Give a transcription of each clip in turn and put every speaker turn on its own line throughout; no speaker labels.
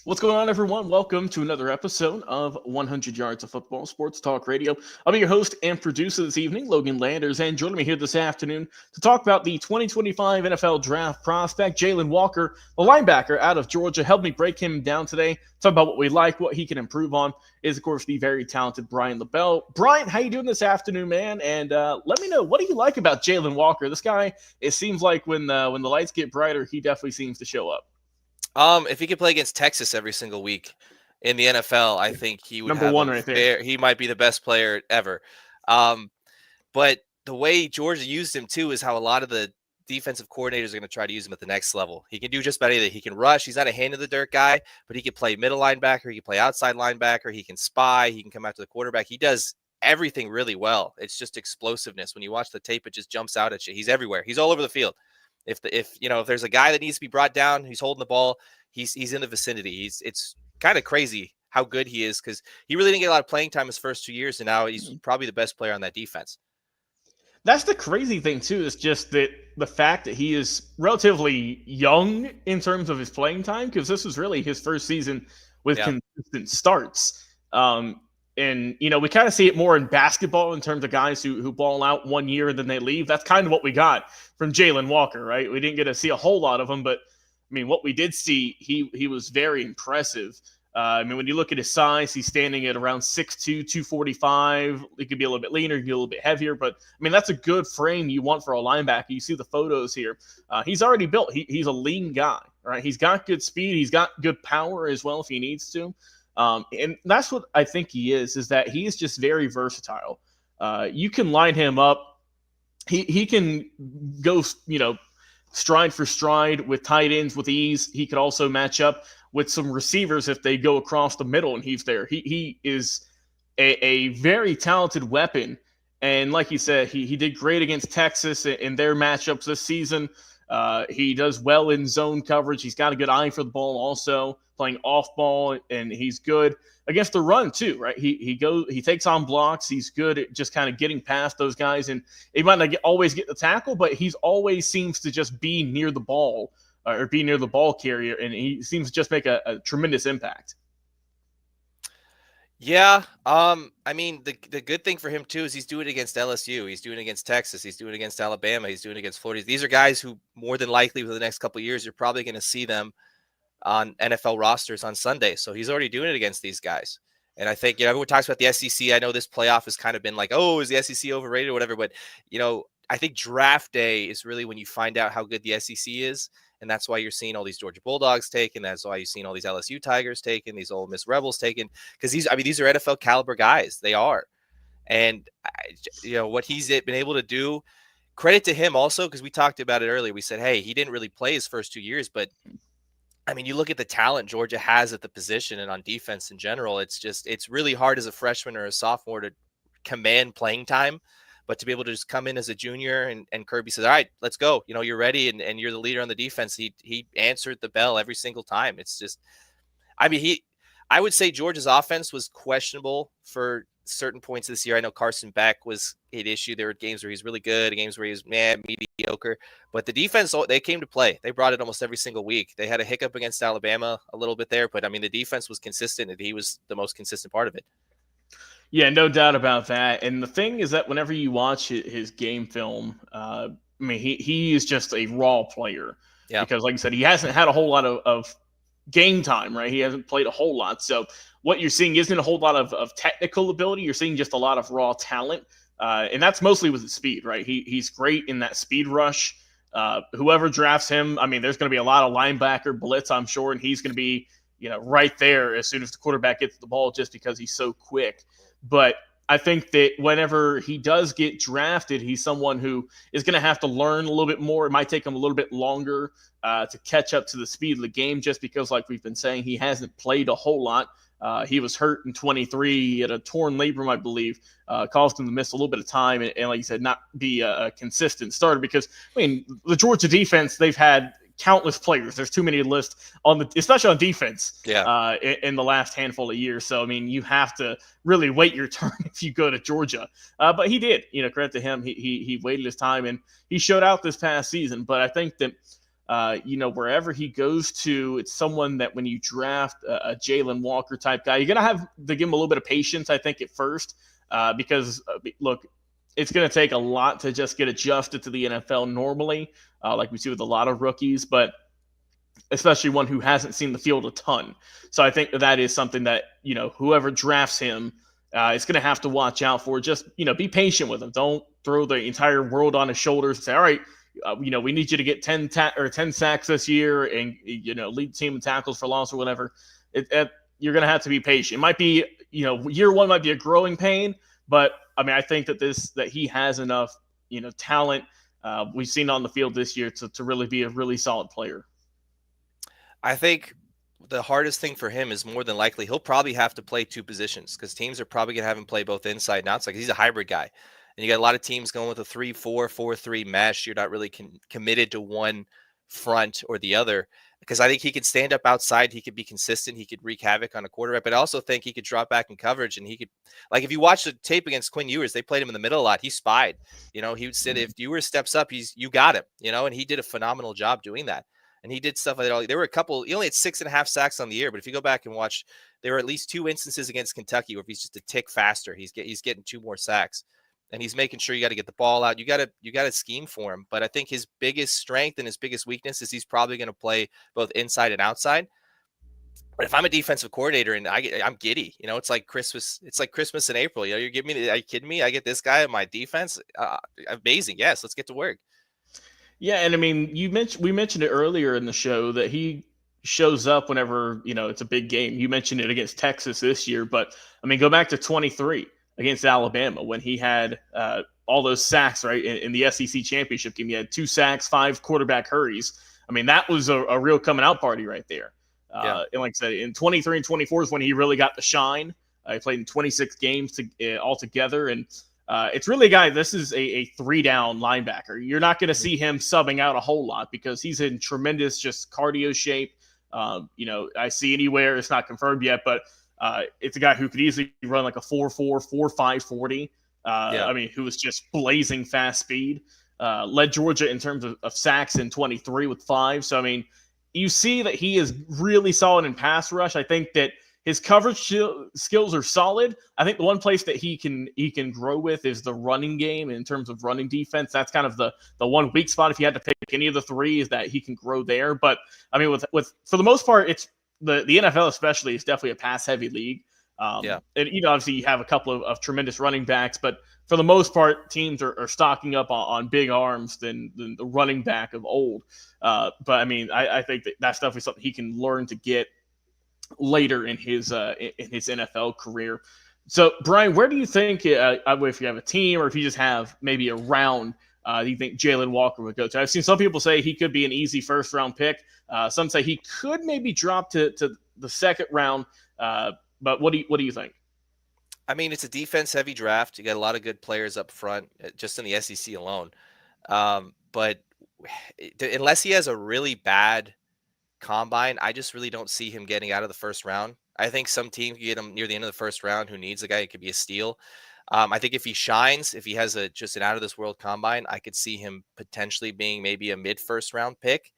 What's going on, everyone? Welcome to another episode of 100 Yards of Football Sports Talk Radio. I'll be your host and producer this evening, Logan Landers, and joining me here this afternoon to talk about the 2025 NFL Draft prospect, Jalon Walker, the linebacker out of Georgia. Helped me break him down today, talk about what we like, what he can improve on, is, of course, the very talented Brian LaBelle. Brian, how you doing this afternoon, man? And let me know, what do you like about Jalon Walker? This guy, it seems like when the lights get brighter, he definitely seems to show up.
If he could play against Texas every single week in the NFL, I think he would
Number
have
one right there.
he might be the best player ever. But the way Georgia used him too is how a lot of the defensive coordinators are going to try to use him at the next level. He can do just about anything. He can rush. He's not a hand in the dirt guy, but he can play middle linebacker. He can play outside linebacker. He can spy. He can come out to the quarterback. He does everything really well. It's just explosiveness. When you watch the tape, it just jumps out at you. He's everywhere. He's all over the field. If there's a guy that needs to be brought down, he's holding the ball. He's in the vicinity. It's kind of crazy how good he is because he really didn't get a lot of playing time his first 2 years, and now he's probably the best player on that defense.
That's the crazy thing too, is just that the fact that he is relatively young in terms of his playing time, because this was really his first season with consistent starts. And we kind of see it more in basketball in terms of guys who ball out 1 year and then they leave. That's kind of what we got from Jalon Walker, right? We didn't get to see a whole lot of him, but I mean, what we did see, he was very impressive. When you look at his size, he's standing at around 6'2", 245. He could be a little bit leaner, he could be a little bit heavier, but that's a good frame you want for a linebacker. You see the photos here. He's already built. He's a lean guy, right? He's got good speed. He's got good power as well if he needs to. And that's what I think he is that he is just very versatile. You can line him up. He can go, stride for stride with tight ends with ease. He could also match up with some receivers if they go across the middle and he's there. He is a very talented weapon. And like you said, he did great against Texas in their matchups this season. He does well in zone coverage. He's got a good eye for the ball also, playing off ball, and he's good against the run too, right? He takes on blocks. He's good at just kind of getting past those guys, and he might not always get the tackle, but he's always seems to just be near the ball or be near the ball carrier, and he seems to just make a tremendous impact.
Yeah. The good thing for him too is he's doing it against LSU. He's doing it against Texas. He's doing it against Alabama. He's doing it against Florida. These are guys who more than likely for the next couple of years, you're probably going to see them on NFL rosters on Sunday. So he's already doing it against these guys. And I think, everyone talks about the SEC. I know this playoff has kind of been like, oh, is the SEC overrated or whatever? But, I think draft day is really when you find out how good the SEC is. And that's why you're seeing all these Georgia Bulldogs taken. That's why you're seeing all these LSU Tigers taken, these Ole Miss Rebels taken. Because these are NFL caliber guys. They are. And, what he's been able to do, credit to him also, because we talked about it earlier. We said, hey, he didn't really play his first 2 years, but you look at the talent Georgia has at the position and on defense in general. It's really hard as a freshman or a sophomore to command playing time, but to be able to just come in as a junior and Kirby says, all right, let's go. You're ready. And you're the leader on the defense. He answered the bell every single time. It's just, I would say Georgia's offense was questionable for certain points this year. I know Carson Beck was an issue. There were games where he's really good, games where he was mediocre. But the defense, they came to play. They brought it almost every single week. They had a hiccup against Alabama a little bit there, but the defense was consistent, and he was the most consistent part of it.
Yeah, no doubt about that. And the thing is that whenever you watch his game film, he is just a raw player.
Yeah.
Because, like I said, he hasn't had a whole lot of game time, right? He hasn't played a whole lot. So what you're seeing isn't a whole lot of technical ability. You're seeing just a lot of raw talent. And that's mostly with his speed, right? He's great in that speed rush. Whoever drafts him, there's going to be a lot of linebacker blitz, I'm sure, and he's going to be, right there as soon as the quarterback gets the ball just because he's so quick. But I think that whenever he does get drafted, he's someone who is going to have to learn a little bit more. It might take him a little bit longer to catch up to the speed of the game just because, like we've been saying, he hasn't played a whole lot. He was hurt in 23. He had a torn labrum, I believe, caused him to miss a little bit of time and like you said, not be a consistent starter because, the Georgia defense, they've had countless players. There's too many to list especially on defense.
Yeah.
In the last handful of years. So you have to really wait your turn if you go to Georgia. But he did. Credit to him. He waited his time and he showed out this past season. But I think that Wherever he goes to, it's someone that when you draft a Jalon Walker type guy, you're going to have to give him a little bit of patience, I think, at first, because, look, it's going to take a lot to just get adjusted to the NFL normally, like we see with a lot of rookies, but especially one who hasn't seen the field a ton. So I think that is something that, whoever drafts him is going to have to watch out for. Just, be patient with him. Don't throw the entire world on his shoulders and say, all right, we need you to get 10 sacks this year and, lead the team in tackles for loss or whatever. You're going to have to be patient. It might be, year one might be a growing pain, but I think that he has enough, talent we've seen on the field this year to really be a really solid player.
I think the hardest thing for him is more than likely he'll probably have to play two positions because teams are probably going to have him play both inside and outside. He's a hybrid guy. And you got a lot of teams going with a 3-4, 4-3 mesh. You're not really committed to one front or the other because I think he could stand up outside. He could be consistent. He could wreak havoc on a quarterback, but I also think he could drop back in coverage and he could, like if you watch the tape against Quinn Ewers, they played him in the middle a lot. He spied, he would sit, if Ewers steps up, you got him, and he did a phenomenal job doing that. And he did stuff like that. There were a couple, he only had 6.5 sacks on the year, but if you go back and watch, there were at least 2 instances against Kentucky where if he's just a tick faster, he's getting 2 more sacks. And he's making sure you got to get the ball out. You got to scheme for him. But I think his biggest strength and his biggest weakness is he's probably going to play both inside and outside. But if I'm a defensive coordinator and I'm giddy, it's like Christmas. It's like Christmas in April. You're giving me, are you kidding me? I get this guy on my defense. Amazing. Yes, let's get to work.
Yeah, and we mentioned it earlier in the show that he shows up whenever, it's a big game. You mentioned it against Texas this year, but go back to 23 against Alabama when he had all those sacks, right, in the SEC championship game. He had 2 sacks, 5 quarterback hurries. That was a real coming out party right there. And like I said, in 23 and 24 is when he really got the shine. He played in 26 games altogether, and it's really a guy, this is a 3-down linebacker. You're not going to see him subbing out a whole lot because he's in tremendous just cardio shape. I see anywhere, it's not confirmed yet, but it's a guy who could easily run like a 4.4, 4.5 40. Who was just blazing fast speed. Led Georgia in terms of sacks in 23 with 5. So, you see that he is really solid in pass rush. I think that his coverage skills are solid. I think the one place that he can grow with is the running game in terms of running defense. That's kind of the one weak spot. If you had to pick any of the 3, is that he can grow there. But with for the most part, it's the NFL especially is definitely a pass heavy league. And obviously you have a couple of tremendous running backs, but for the most part, teams are stocking up on big arms than the running back of old. But I think that's definitely something he can learn to get later in his NFL career. So, Brian, where do you think, if you have a team or if you just have maybe a round, do you think Jalon Walker would go to? I've seen some people say he could be an easy first-round pick. Some say he could maybe drop to the second round. But what do you think?
It's a defense-heavy draft. You got a lot of good players up front, just in the SEC alone. But unless he has a really bad combine, I just really don't see him getting out of the first round. I think some team can get him near the end of the first round who needs a guy. It could be a steal. I think if he shines, if he has just an out-of-this-world combine, I could see him potentially being maybe a mid-first-round pick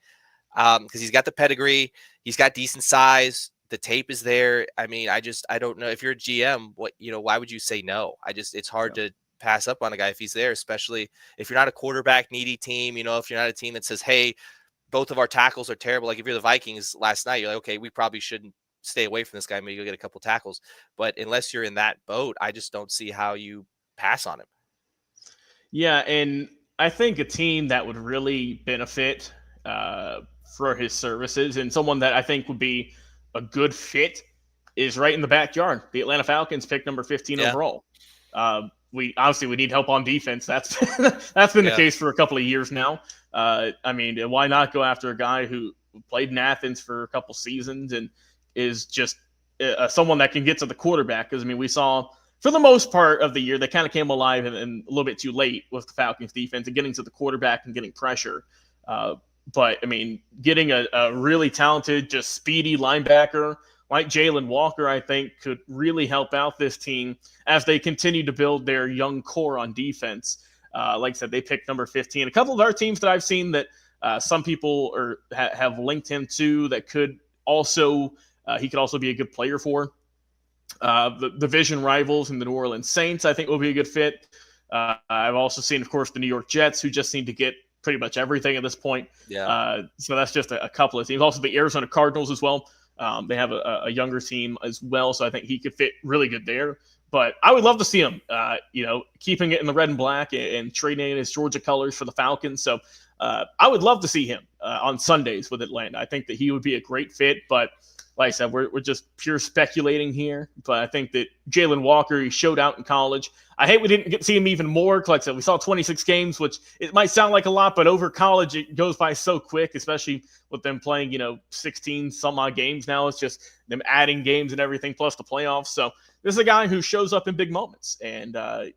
because he's got the pedigree. He's got decent size. The tape is there. I don't know if you're a GM, why would you say no? It's hard to pass up on a guy if he's there, especially if you're not a quarterback needy team, if you're not a team that says, hey, both of our tackles are terrible. Like if you're the Vikings last night, you're like, okay, we probably shouldn't stay away from this guy. Maybe you'll get a couple tackles. But unless you're in that boat, I just don't see how you pass on him.
Yeah, and I think a team that would really benefit for his services and someone that I think would be a good fit is right in the backyard. The Atlanta Falcons pick number 15 overall. We need help on defense. That's been the case for a couple of years now. Why not go after a guy who played in Athens for a couple seasons and is just someone that can get to the quarterback? Because we saw for the most part of the year they kind of came alive and a little bit too late with the Falcons defense and getting to the quarterback and getting pressure. But getting a really talented, just speedy linebacker like Jalon Walker, I think, could really help out this team as they continue to build their young core on defense. Like I said, they picked number 15. A couple of our teams that I've seen that Some people have linked him to that could also he could also be a good player for. The division rivals in the New Orleans Saints, I think, will be a good fit. I've also seen, of course, the New York Jets, who just seem to get pretty much everything at this point.
Yeah.
So that's just a couple of teams. Also, the Arizona Cardinals as well. They have a younger team as well, so I think he could fit really good there. But I would love to see him, keeping it in the red and black and trading in his Georgia colors for the Falcons. So I would love to see him on Sundays with Atlanta. I think that he would be a great fit, but like I said, we're just pure speculating here. But I think that Jalon Walker, he showed out in college. I hate we didn't get to see him even more. Like I said, we saw 26 games, which it might sound like a lot, but over college, it goes by so quick, especially with them playing, 16 some odd games now. It's just them adding games and everything, plus the playoffs. So this is a guy who shows up in big moments. And, it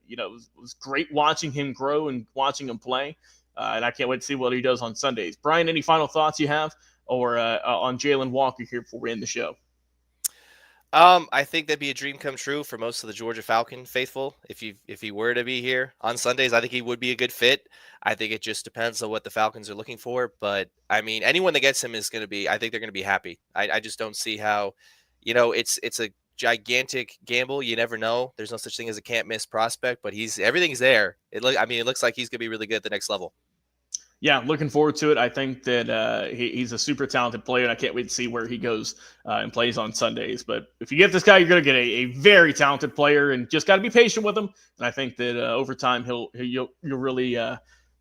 was great watching him grow and watching him play. And I can't wait to see what he does on Sundays. Brian, any final thoughts you have or on Jalon Walker here before we end the show?
I think that'd be a dream come true for most of the Georgia Falcon faithful. If he were to be here on Sundays, I think he would be a good fit. I think it just depends on what the Falcons are looking for. But I mean, anyone that gets him is going to be. I think they're going to be happy. I just don't see how, it's a gigantic gamble. You never know. There's no such thing as a can't miss prospect. But everything's there. It looks like he's going to be really good at the next level.
Yeah, looking forward to it. I think that he's a super talented player, and I can't wait to see where he goes and plays on Sundays. But if you get this guy, you're going to get a very talented player, and just got to be patient with him. And I think that over time, you'll really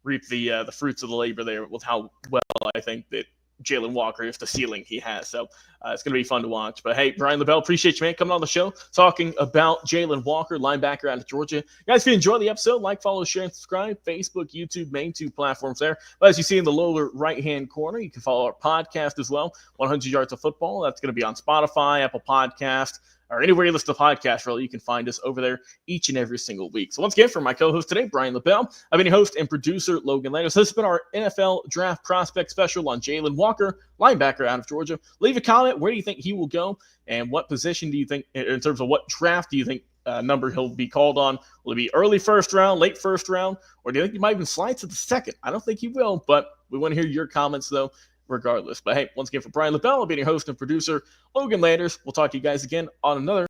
reap the fruits of the labor there with how well I think that Jalon Walker is the ceiling he has. So it's going to be fun to watch. But hey, Brian LaBelle, appreciate you, man, coming on the show, talking about Jalon Walker, linebacker out of Georgia. Guys, if you enjoyed the episode, like, follow, share, and subscribe. Facebook, YouTube, main two platforms there. But as you see in the lower right-hand corner, you can follow our podcast as well, 100 Yards of Football. That's going to be on Spotify, Apple Podcast, or anywhere you listen to podcasts, really, you can find us over there each and every single week. So once again, for my co-host today, Brian LaBelle, I've been your host and producer, Logan Landers. This has been our NFL Draft Prospect Special on Jalon Walker, linebacker out of Georgia. Leave a comment. Where do you think he will go? And what position do you think, in terms of what draft do you think number he'll be called on? Will it be early first round, late first round? Or do you think he might even slide to the second? I don't think he will, but we want to hear your comments, though, regardless. But hey, once again, for Brian LaBelle, I've been your host and producer, Logan Landers. We'll talk to you guys again on another